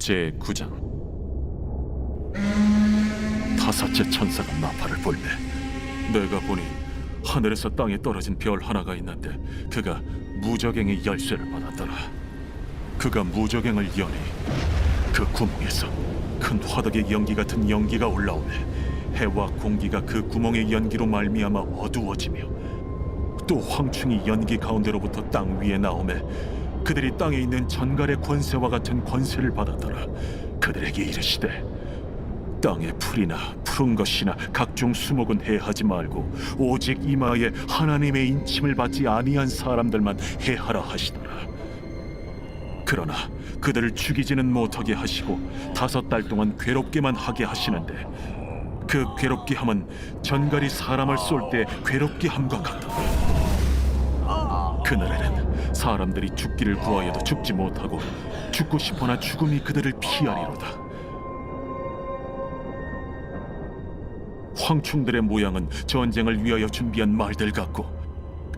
제9장. 다섯째 천사가 나팔을 불매 내가 보니 하늘에서 땅에 떨어진 별 하나가 있는데 그가 무저갱의 열쇠를 받았더라. 그가 무저갱을 여니 그 구멍에서 큰 화덕의 연기 같은 연기가 올라오매 해와 공기가 그 구멍의 연기로 말미암아 어두워지며 또 황충이 연기 가운데로부터 땅 위에 나오매 그들이 땅에 있는 전갈의 권세와 같은 권세를 받았더라. 그들에게 이르시되 땅의 풀이나 푸른 것이나 각종 수목은 해하지 말고 오직 이마에 하나님의 인침을 받지 아니한 사람들만 해하라 하시더라. 그러나 그들을 죽이지는 못하게 하시고 5달 동안 괴롭게만 하게 하시는데 그 괴롭게 함은 전갈이 사람을 쏠 때 괴롭게 함과 같더라. 그날에는 사람들이 죽기를 구하여도 죽지 못하고 죽고 싶으나 죽음이 그들을 피하리로다. 황충들의 모양은 전쟁을 위하여 준비한 말들 같고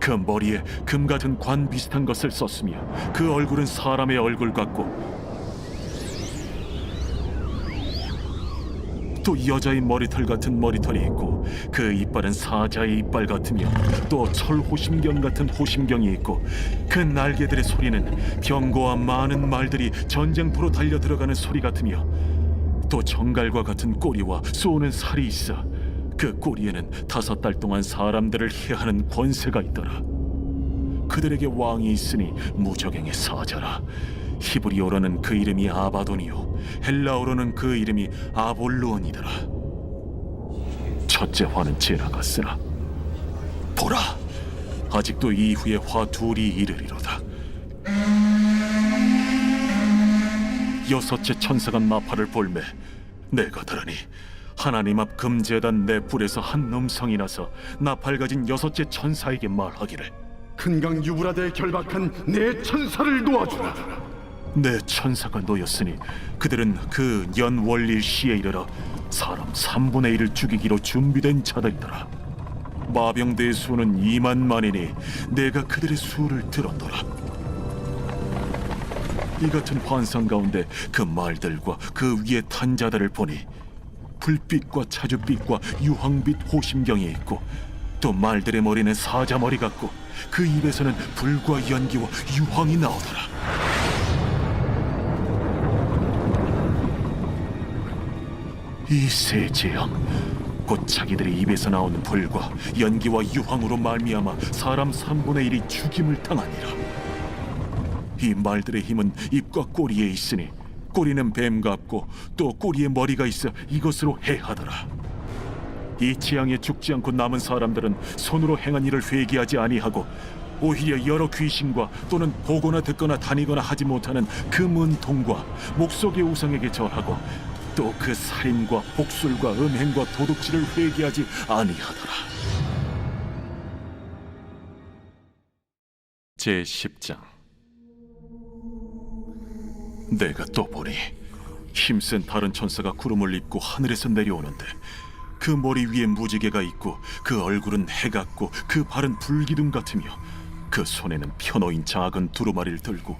그 머리에 금 같은 관 비슷한 것을 썼으며 그 얼굴은 사람의 얼굴 같고 또 여자의 머리털 같은 머리털이 있고 그 이빨은 사자의 이빨 같으며 또 철호심경 같은 호심경이 있고 그 날개들의 소리는 병거와 많은 말들이 전쟁터로 달려 들어가는 소리 같으며 또 정갈과 같은 꼬리와 쏘는 살이 있어 그 꼬리에는 5달 동안 사람들을 해하는 권세가 있더라. 그들에게 왕이 있으니 무저갱의 사자라. 히브리어로는 그 이름이 아바돈이요 헬라어로는 그 이름이 아볼루온이더라. 첫째 화는 지나갔으나 보라, 아직도 이후에 화 둘이 이르리로다. 여섯째 천사가 나팔을 불매 내가 들으니 하나님 앞 금제단 내 뿔에서 한 음성이 나서 나팔 가진 여섯째 천사에게 말하기를 큰 강 유브라데에 결박한 내 천사를 놓아주라. 내 천사가 놓였으니 그들은 그 연월일 시에 이르러 사람 3분의 1을 죽이기로 준비된 자들이더라. 마병대의 수는 2만만이니 내가 그들의 수를 들었더라. 이 같은 환상 가운데 그 말들과 그 위에 탄 자들을 보니 불빛과 차주빛과 유황빛 호심경이 있고 또 말들의 머리는 사자 머리 같고 그 입에서는 불과 연기와 유황이 나오더라. 이 세 재앙 곧 자기들의 입에서 나오는 불과 연기와 유황으로 말미암아 사람 3분의 1이 죽임을 당하니라. 이 말들의 힘은 입과 꼬리에 있으니 꼬리는 뱀 같고 또 꼬리에 머리가 있어 이것으로 해하더라. 이 재앙에 죽지 않고 남은 사람들은 손으로 행한 일을 회개하지 아니하고 오히려 여러 귀신과 또는 보거나 듣거나 다니거나 하지 못하는 그 문통과 목석의 우상에게 절하고 또 그 살인과 복술과 음행과 도둑질을 회개하지 아니하더라. 제10장. 내가 또 보니 힘센 다른 천사가 구름을 입고 하늘에서 내려오는데 그 머리 위에 무지개가 있고 그 얼굴은 해 같고 그 발은 불기둥 같으며 그 손에는 펴놓인 작은 두루마리를 들고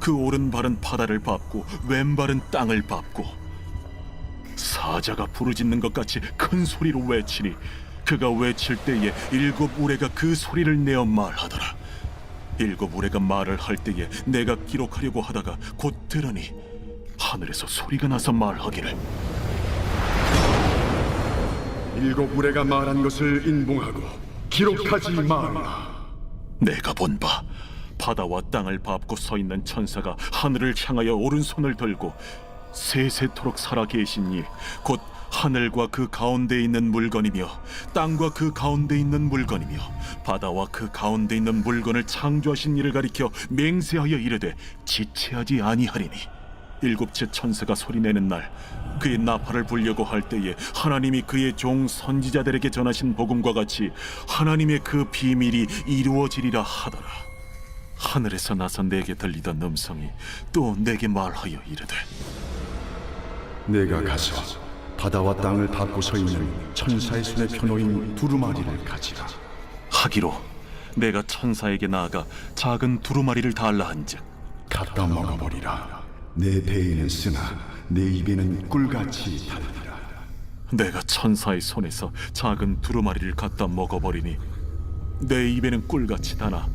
그 오른발은 바다를 밟고 왼발은 땅을 밟고 사자가 부르짖는 것 같이 큰 소리로 외치니 그가 외칠 때에 7 우레가 그 소리를 내어 말하더라. 7 우레가 말을 할 때에 내가 기록하려고 하다가 곧 들으니 하늘에서 소리가 나서 말하기를 7 우레가 말한 것을 인봉하고 기록하지 말라. 내가 본 바 바다와 땅을 밟고 서 있는 천사가 하늘을 향하여 오른손을 들고 세세토록 살아 계신 이 곧 하늘과 그 가운데 있는 물건이며 땅과 그 가운데 있는 물건이며 바다와 그 가운데 있는 물건을 창조하신 이를 가리켜 맹세하여 이르되 지체하지 아니하리니 7째 천사가 소리내는 날 그의 나팔을 불려고 할 때에 하나님이 그의 종 선지자들에게 전하신 복음과 같이 하나님의 그 비밀이 이루어지리라 하더라. 하늘에서 나서 내게 들리던 음성이 또 내게 말하여 이르되 내가 가서 바다와 땅을 밟고 서 있는 천사의 손에 펴놓인 두루마리를 가지라. 하기로 내가 천사에게 나아가 작은 두루마리를 달라 한즉 갖다 먹어버리라. 내 배에는 쓰나 내 입에는 꿀같이 달리라. 내가 천사의 손에서 작은 두루마리를 갖다 먹어버리니 내 입에는 꿀같이 다나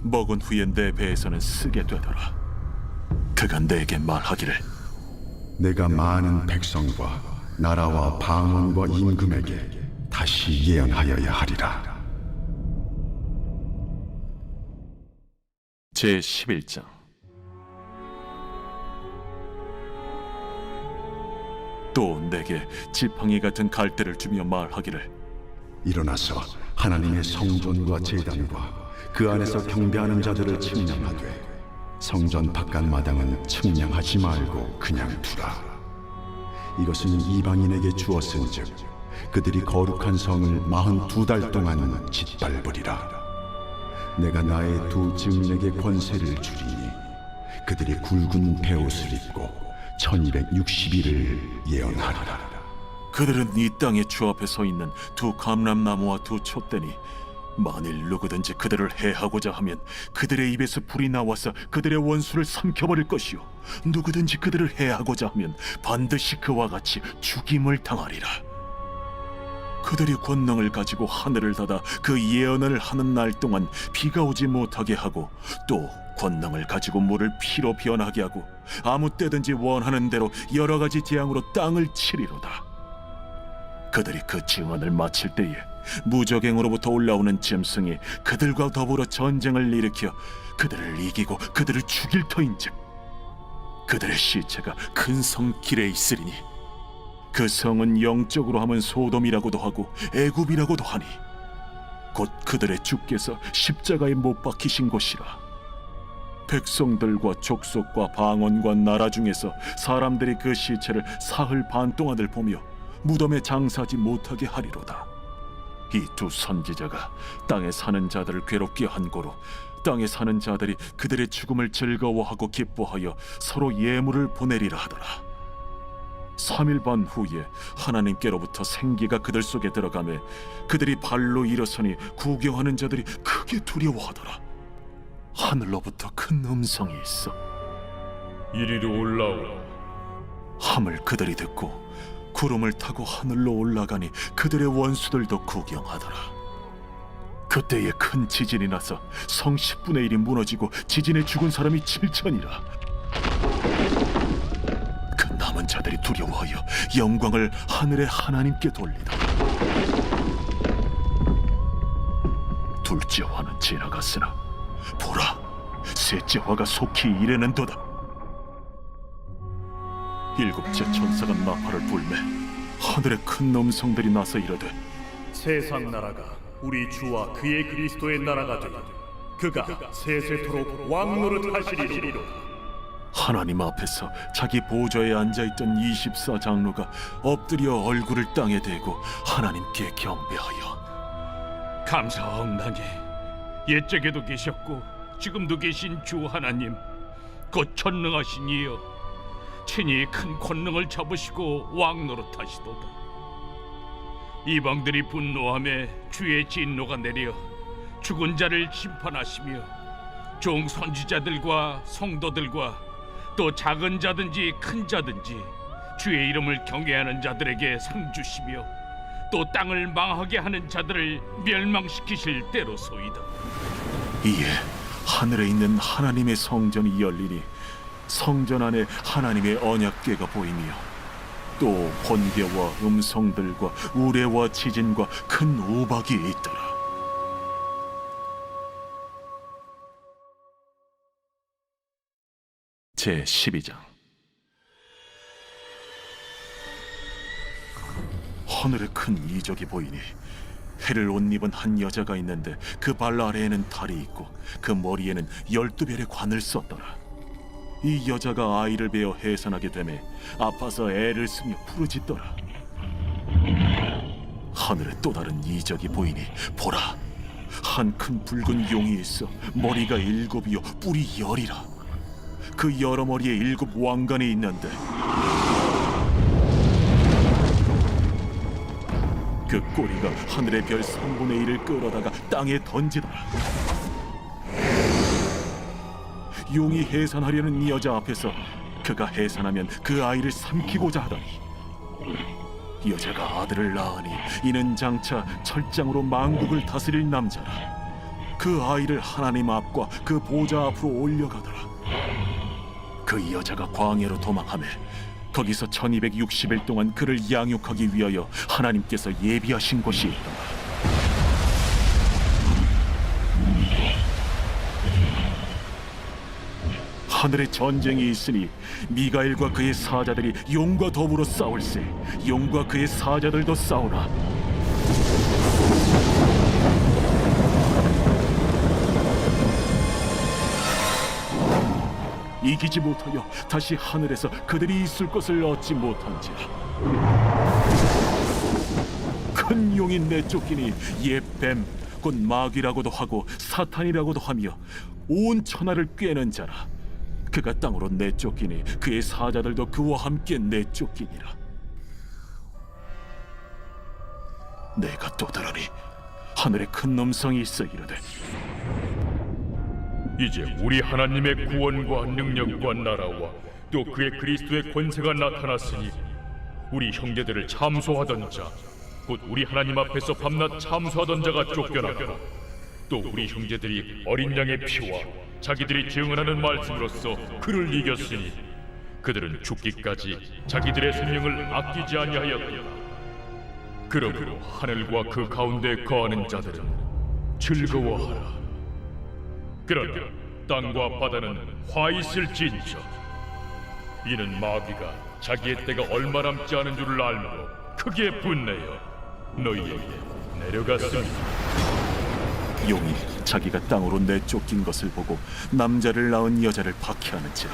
먹은 후에 내 배에서는 쓰게 되더라. 그가 내게 말하기를 내가 많은 백성과 나라와 방언과 임금에게 다시 예언하여야 하리라. 제11장. 또 내게 지팡이 같은 갈대를 주며 말하기를 일어나서 하나님의 성전과 제단과 그 안에서 경배하는 자들을 측량하되 성전 바깥 마당은 측량하지 말고 그냥 두라. 이것은 이방인에게 주었은즉 그들이 거룩한 성을 42달 동안 짓밟으리라. 내가 나의 두 증인에게 권세를 주리니 그들이 굵은 베옷을 입고 1260일을 예언하리라. 그들은 이 땅의 주 앞에 서 있는 두 감람나무와 두 촛대니 만일 누구든지 그들을 해하고자 하면 그들의 입에서 불이 나와서 그들의 원수를 삼켜버릴 것이요 누구든지 그들을 해하고자 하면 반드시 그와 같이 죽임을 당하리라. 그들이 권능을 가지고 하늘을 닫아 그 예언을 하는 날 동안 비가 오지 못하게 하고 또 권능을 가지고 물을 피로 변하게 하고 아무 때든지 원하는 대로 여러 가지 재앙으로 땅을 치리로다. 그들이 그 증언을 마칠 때에 무적행으로부터 올라오는 짐승이 그들과 더불어 전쟁을 일으켜 그들을 이기고 그들을 죽일 터인즉 그들의 시체가 큰 성 길에 있으리니 그 성은 영적으로 하면 소돔이라고도 하고 애굽이라고도 하니 곧 그들의 주께서 십자가에 못 박히신 곳이라. 백성들과 족속과 방언과 나라 중에서 사람들이 그 시체를 사흘 반 동안을 보며 무덤에 장사하지 못하게 하리로다. 이 두 선지자가 땅에 사는 자들을 괴롭게 한 고로 땅에 사는 자들이 그들의 죽음을 즐거워하고 기뻐하여 서로 예물을 보내리라 하더라. 3일 반 후에 하나님께로부터 생기가 그들 속에 들어가매 그들이 발로 일어서니 구경하는 자들이 크게 두려워하더라. 하늘로부터 큰 음성이 있어 이리로 올라오라. 함을 그들이 듣고 구름을 타고 하늘로 올라가니 그들의 원수들도 구경하더라. 그때에 큰 지진이 나서 성 10분의 1이 무너지고 지진에 죽은 사람이 7천이라. 그 남은 자들이 두려워하여 영광을 하늘의 하나님께 돌리더라. 둘째 화는 지나갔으나 보라, 셋째 화가 속히 이르는도다. 일곱째 천사가 나팔을 불매 하늘에 큰 음성들이 나서 이르되 세상 나라가 우리 주와 그의 그리스도의 나라가 되니 그가 세세토록 왕노릇 하시리로다. 하나님 앞에서 자기 보좌에 앉아있던 24장로가 엎드려 얼굴을 땅에 대고 하나님께 경배하여 감사하옵나니 옛적에도 계셨고 지금도 계신 주 하나님 곧 전능하신 이여 친히 큰 권능을 잡으시고 왕노릇하시도다. 이방들이 분노하며 주의 진노가 내려 죽은 자를 심판하시며 종 선지자들과 성도들과 또 작은 자든지 큰 자든지 주의 이름을 경외하는 자들에게 상 주시며 또 땅을 망하게 하는 자들을 멸망시키실 때로소이다. 이에 하늘에 있는 하나님의 성전이 열리니 성전 안에 하나님의 언약궤가 보이며 또 번개와 음성들과 우레와 지진과 큰 우박이 있더라. 제12장. 하늘에 큰 이적이 보이니 해를 옷 입은 한 여자가 있는데 그 발 아래에는 달이 있고 그 머리에는 12별의 관을 썼더라. 이 여자가 아이를 베어 해산하게 되매 아파서 애를 쓰며 부르짖더라. 하늘에 또 다른 이적이 보이니 보라, 한 큰 붉은 용이 있어 머리가 7이요 뿔이 10이라. 그 여러 머리에 7 왕관이 있는데 그 꼬리가 하늘의 별 3분의 1을 끌어다가 땅에 던지더라. 용이 해산하려는 이 여자 앞에서 그가 해산하면 그 아이를 삼키고자 하더니 여자가 아들을 낳으니 이는 장차 철장으로 만국을 다스릴 남자라. 그 아이를 하나님 앞과 그 보좌 앞으로 올려가더라. 그 여자가 광야로 도망하며 거기서 1260일 동안 그를 양육하기 위하여 하나님께서 예비하신 곳이 있더라. 하늘에 전쟁이 있으니 미가엘과 그의 사자들이 용과 더불어 싸울세. 용과 그의 사자들도 싸우나 이기지 못하여 다시 하늘에서 그들이 있을 것을 얻지 못한지라. 큰 용이 내쫓기니 옛 뱀 곧 마귀라고도 하고 사탄이라고도 하며 온 천하를 꿰는 자라. 그가 땅으로 내쫓기니 그의 사자들도 그와 함께 내쫓기니라. 내가 또 들으니 하늘에 큰 음성이 있어 이르되 이제 우리 하나님의 구원과 능력과 나라와 또 그의 그리스도의 권세가 나타났으니 우리 형제들을 참소하던 자, 곧 우리 하나님 앞에서 밤낮 참소하던 자가 쫓겨나고 또 우리 형제들이 어린 양의 피와 자기들이 증언하는 말씀으로써 그를 이겼으니 그들은 죽기까지 자기들의 생명을 아끼지 아니하였다. 그러므로 하늘과 그 가운데 거하는 자들은 즐거워하라. 그러나 땅과 바다는 화 있을진저 이는 마귀가 자기의 때가 얼마 남지 않은 줄을 알므로 크게 분내어 너희에게 내려갔습니다. 용이 자기가 땅으로 내쫓긴 것을 보고 남자를 낳은 여자를 박해하는지라.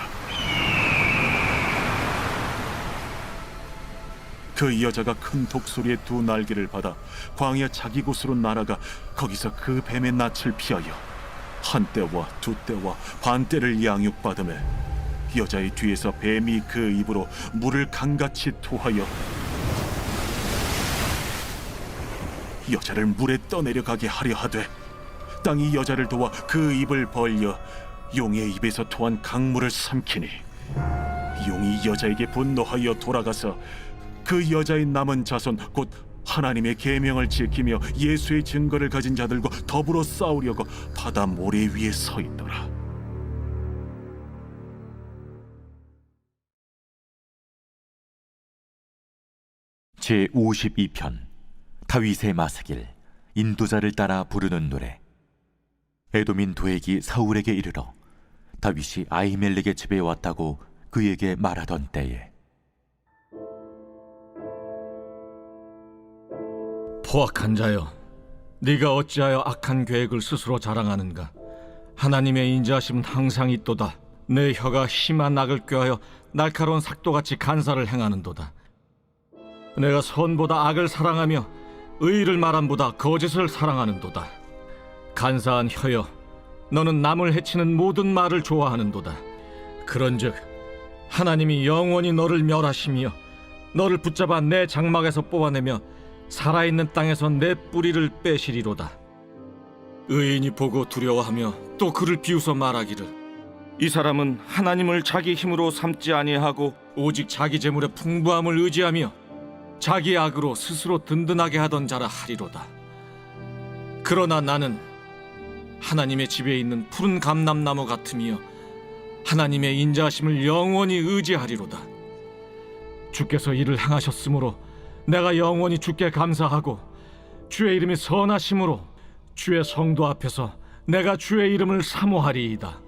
그 여자가 큰 독소리의 두 날개를 받아 광야 자기 곳으로 날아가 거기서 그 뱀의 낯을 피하여 한 때와 두 때와 반 때를 양육받으며 여자의 뒤에서 뱀이 그 입으로 물을 강같이 토하여 여자를 물에 떠내려가게 하려 하되 땅이 여자를 도와 그 입을 벌려 용의 입에서 토한 강물을 삼키니 용이 여자에게 분노하여 돌아가서 그 여자의 남은 자손 곧 하나님의 계명을 지키며 예수의 증거를 가진 자들과 더불어 싸우려고 바다 모래 위에 서 있더라. 제52편 다윗의 마스길 인도자를 따라 부르는 노래. 에돔인 도액이 사울에게 이르러 다윗이 아히멜렉의 집에 왔다고 그에게 말하던 때에 포악한 자여, 네가 어찌하여 악한 계획을 스스로 자랑하는가? 하나님의 인자하심은 항상 있도다. 내 혀가 심한 악을 꾀하여 날카로운 삭도같이 간사를 행하는도다. 내가 선보다 악을 사랑하며 의를 말함보다 거짓을 사랑하는도다. 간사한 혀여, 너는 남을 해치는 모든 말을 좋아하는도다. 그런즉 하나님이 영원히 너를 멸하시며 너를 붙잡아 내 장막에서 뽑아내며 살아있는 땅에서 내 뿌리를 빼시리로다. 의인이 보고 두려워하며 또 그를 비웃어 말하기를 이 사람은 하나님을 자기 힘으로 삼지 아니하고 오직 자기 재물의 풍부함을 의지하며 자기 악으로 스스로 든든하게 하던 자라 하리로다. 그러나 나는 하나님의 집에 있는 푸른 감람나무 같으며 하나님의 인자하심을 영원히 의지하리로다. 주께서 이를 행하셨으므로 내가 영원히 주께 감사하고 주의 이름이 선하심으로 주의 성도 앞에서 내가 주의 이름을 사모하리이다.